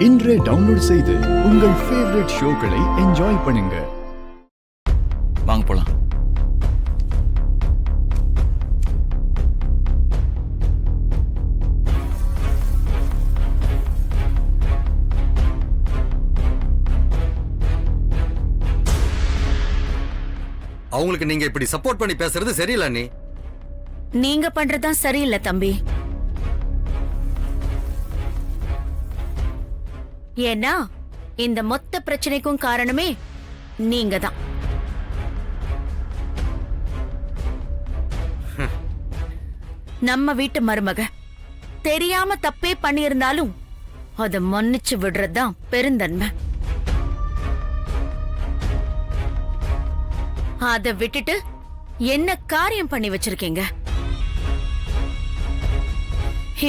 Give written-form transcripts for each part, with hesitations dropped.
இன்றே டவுன்லோட் செய்து உங்கள் ஃபேவரட் ஷோக்களை என்ஜாய் பண்ணுங்க. வாங்க போலாம். அவங்களுக்கு நீங்க இப்படி சப்போர்ட் பண்ணி பேசுறது சரியில்லை. நீங்க பண்றதுதான் சரியில்லை தம்பி. ஏன்னா இந்த மொத்த பிரச்சனைக்கும் காரணமே நீங்க தான். நம்ம வீட்டு மருமக தெரியாம தப்பே பண்ணியிருந்தாலும் அத மன்னிச்சு விடுறதுதான் பெருந்தன்மை. அத விட்டுட்டு என்ன காரியம் பண்ணி வச்சிருக்கீங்க?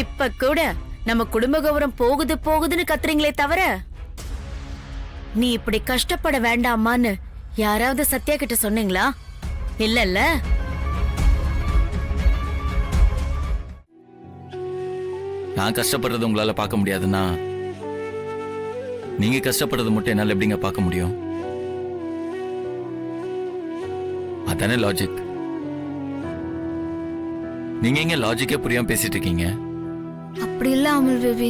இப்ப கூட நம்ம குடும்ப கௌரவம் போகுது போகுதுன்னு கத்துறீங்களே தவிர நீ இப்படி கஷ்டப்பட வேண்டாமான்னு யாராவது சத்யா கிட்ட சொன்னீங்களா? இல்லல்ல. நான் கஷ்டப்படுறது உங்களால பார்க்க முடியாதுன்னா நீங்க கஷ்டப்படுறது மட்டும் என்னால எப்படிங்க பார்க்க முடியும்? அதானே லாஜிக். நீங்க எங்க லாஜிக்கே புரியாம பேசிட்டு இருக்கீங்க? அப்படி இல்ல அமுல் பேபி.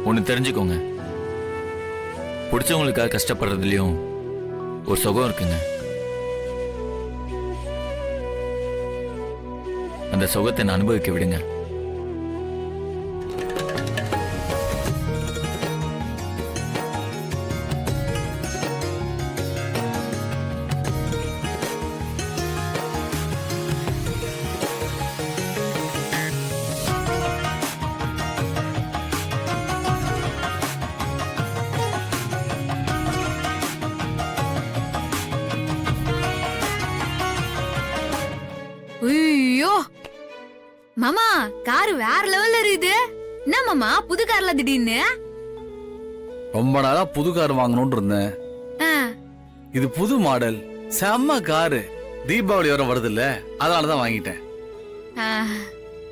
ஒன்னு தெரிஞ்சுக்கோங்க, பிடிச்சவங்களுக்காக கஷ்டப்படுறதுலயும் ஒரு சுகம் இருக்குங்க. அந்த சுகத்தை நான் அனுபவிக்க விடுங்க. ஐயோ மாமா, கார் வேற லெவல்ல இருக்குது. என்ன மாமா புது கார்ல திடீர்னு? ரொம்ப நாளா புது கார் வாங்கணும்னு இருந்தேன். இது புது மாடல், செம்ம காரு. தீபாவளி வர வருது இல்ல, அதனாலதான் வாங்கிட்டேன்.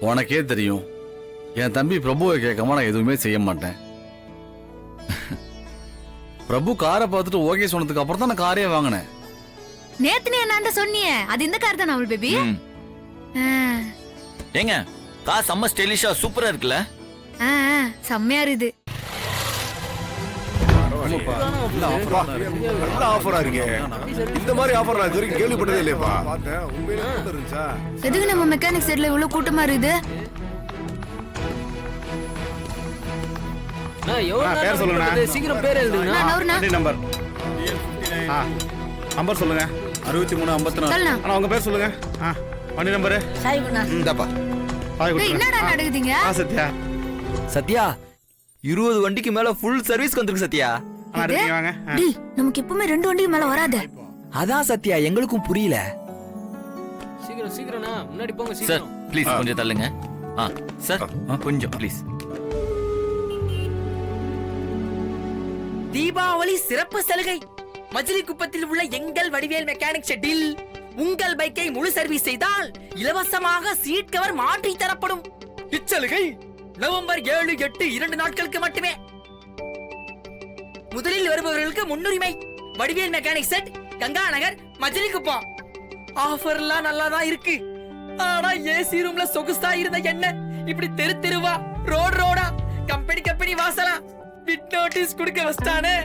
உனக்கே தெரியும், என் தம்பி பிரபுவை கேட்காம நான் எதுவுமே செய்ய மாட்டேன். பிரபு காரை பார்த்துட்டு ஓகே சொன்னதுக்கு அப்புறம் தான் நான் காரே வாங்கினேன். நேத்து நீ என்னாண்ட சொன்னியே, அது இந்த கார் தான் அமுல் பேபி. ஏங்க, கார் செம்ம ஸ்டைலிஷா சூப்பரா இருக்குல்ல? செம்மையா இருக்குது. இந்த மாதிரி ஆஃபர் நான் இதுவரைக்கும் கேள்விப்பட்டதே இல்லையப்பா. எதுக்கு நம்ம மெக்கானிக் சைடுல இவ்வளவு கூட்டமா இருக்குது? பேர் சொல்லுங்க. சீக்கிரம் பேர் எழுதுங்க. நம்பர் நம்பர் சொல்லுங்க. 6354. அண்ணா உங்க பேர் சொல்லுங்க. வண்டி நம்பர் இந்தாப்பா. என்னடா நடக்குதுங்க? சத்யா. சத்யா, 20 வண்டிக்கு மேல ஃபுல் சர்வீஸ் வந்திருக்கு சத்யா. வாங்க. நமக்கு எப்பவுமே 2 வண்டிக்கு மேல வராது. அதான் சத்யா, எங்களுக்கும் புரியல. சீக்கிரம் சீக்கிரம்னா முன்னாடி போங்க. சார் சீக்கிரம் ப்ளீஸ் கொஞ்சம் தள்ளுங்க. சார் கொஞ்சம் ப்ளீஸ். தீபாவளி சிறப்பு சலுகை. மஜிலிக்குப்பத்தில் உள்ள எங்கள் வடிவேல் மெக்கானிக் ஷெட்டில் உங்கள் பைக்கை முழு சர்வீஸ் செய்தால் இலவசமாக சீட் கவர் மாற்றி தரப்படும். இச்சலுகை நவம்பர் 7, 8 2 நாட்களுக்கு மட்டுமே. முதலில் வருபவர்களுக்கு முன்னுரிமை. வடிவேல் மெக்கானிக் செட், கங்கா நகர், மஜிலிக்குப்பம். ஆஃபர்லாம் நல்லா தான் இருக்கு. ஆனா ஏசி ரூம்ல சொகுசா இருந்த என்ன இப்படி தெரு தெருவா ரோடு ரோடா கம்பெனி வாசலா பிட் நோட்டீஸ் கொடுக்க வச்சானே.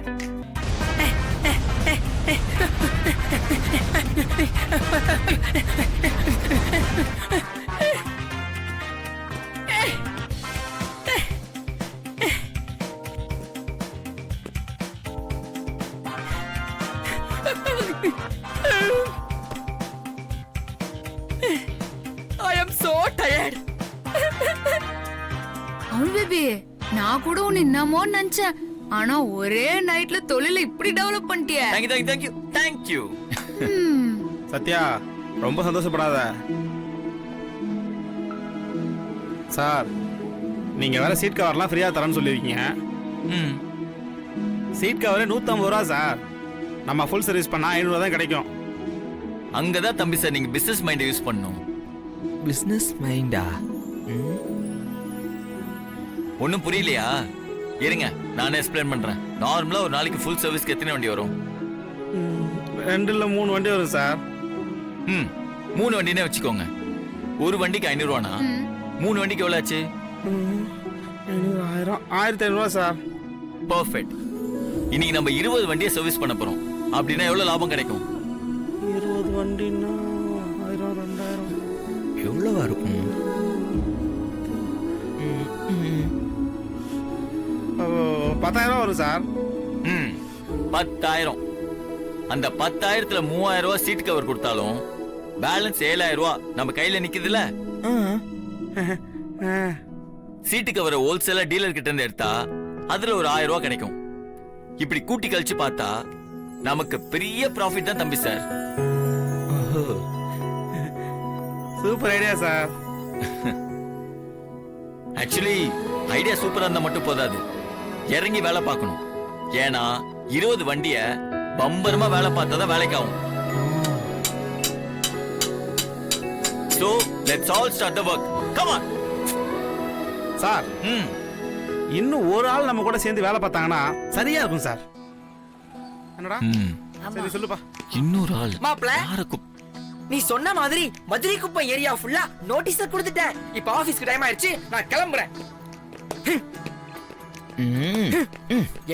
I am so tired. Amul baby, நான் கூட உன்னை என்னமோ நினைச்சேன். ஆனா ஒரே நைட்ல தொழில இப்படி டெவலப் பண்ணிட்டியே. Thank you. சத்யா, ரொம்ப சந்தோஷப்படாத. சார், நீங்க வேற சீட் கவர்லாம் ஃப்ரீயா தரேன்னு சொல்லிருக்கீங்க. சீட் கவர் 150 ரூபா சார். நம்ம ஃபுல் சர்வீஸ் பண்ணா 500 தான் கிடைக்கும். அங்கதான் தம்பி சார் நீங்க பிசினஸ் மைண்ட் யூஸ் பண்ணணும். பிசினஸ் மைண்டா? ஒன்னும் புரியலையா? இருங்க நானே எக்ஸ்பிளைன் பண்றேன். நார்மலா ஒரு நாளைக்கு ஃபுல் சர்வீஸ்க்கு எத்தனை வண்டி வரும்? 2 இல்ல 3 வண்டி வரும் சார். 3 வண்டினே வச்சுக்கோங்க. ஒரு வண்டிக்கு 500 ரூபானா 3 வண்டிக்கு எவ்வளவு ஆச்சு? 1000 1500 சார். பர்ஃபெக்ட். இன்னைக்கு நம்ம 20 வண்டியை சர்வீஸ் பண்ண போறோம். அப்படின்னா எவ்வளவு லாபம் கிடைக்கும்? 20 வண்டின்னா 1000 2000 எவ்வளவா இருக்கும்? 10000 வரும் சார். 10,000. அந்த 10,000த்துல 3000 ரூபாய் சீட் கவர் கொடுத்தாலும் பேலன்ஸ் 7000 ரூபாய் நம்ம கையில நிக்குதுல்ல. சீட்டு கவரை ஹோல்சேலா டீலர் கிட்ட இருந்து எடுத்தா அதுல ஒரு 1000 ரூபாய் கிடைக்கும். இப்படி கூட்டி கழிச்சு பார்த்தா நமக்கு பெரிய ப்ராஃபிட் தான் தம்பி sir. Super idea sir. Actually idea சூப்பரா இருந்தா மட்டும் போதாது, இறங்கி வேலை பார்க்கணும். ஏன்னா 20 வண்டிய பம்பரமா வேலை பார்த்தாதான் வேலைக்கு ஆகும். So let's all start the work. Come on. Sir இன்னும் ஒரு ஆள் நம்ம கூட சேர்ந்து வேலை பார்த்தாங்கன்னா சரியா இருக்கும் சார். என்னடா? சரி சொல்லுப்பா. இன்னொரு ஆள் மாப்ள. யாருக்கு? நீ சொன்ன மாதிரி மதுரை குப்பம் ஏரியா ஃபுல்லா நோட்டீஸ் கொடுத்துட்டேன். இப்ப ஆபீஸ்க்கு டைம் ஆயிடுச்சு, நான் கிளம்புறேன்.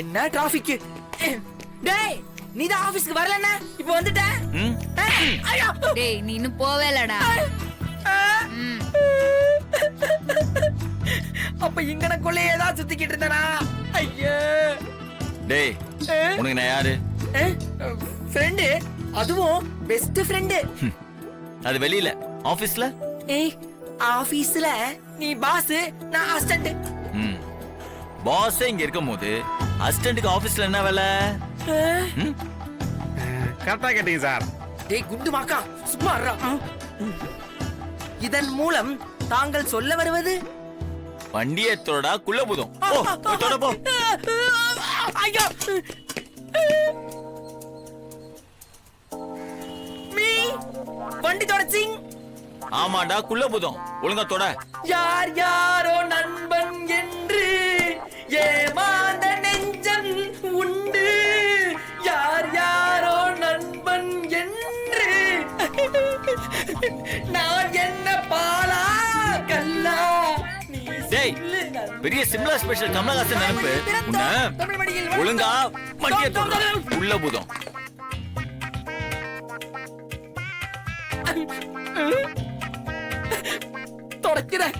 என்ன டிராபிக்? டேய் நீ தான் ஆபீஸ்க்கு வரலன்னா இப்ப வந்துட்ட. ஐயோ டேய் நீ இன்னும் போவேலடா. அப்ப இங்கனக்குள்ளே ஏதாவது சுத்திக்கிட்டு இருந்தனா? ஐயோ டேய் உனக்கு நான் யாரு? ஃப்ரெண்டு, அதுவும் பெஸ்ட் ஃப்ரெண்டு. அது வெளியில, ஆபீஸ்ல? ஏய் ஆபீஸ்ல நீ பாஸ், நான் அசிஸ்டன்ட். பாஸ் இங்க இருக்கும்போது அசிஸ்டன்ட்க்கு ஆபீஸ்ல என்ன வேலை? கரெக்டா கேட்டீங்க சார். டேய் குண்டு மாக்கா சும்மா இருடா. இதன் மூலம் தாங்கள் சொல்ல வருவது வண்டியை தொடடா குள்ள புதும். ஓ போய் தொட போ. ஐயோ மீ வண்டி தொடச்சிங். ஆமாடா குள்ள புதும், ஒழுங்கா தொட. யார் யாரோ நண்பன் என்று ஏமாந்த நெஞ்சம் உண்டு. யார் யாரோ நண்பன் என்று நான் என்ன பாலா கல்லா? டேய் பெரிய சிம்லா ஸ்பெஷல் கமலஹாசன் நினைப்பு உன்ன. ஒழுங்கா வண்டியை தொட உள்ள புதும். தொடக்கிறேன்.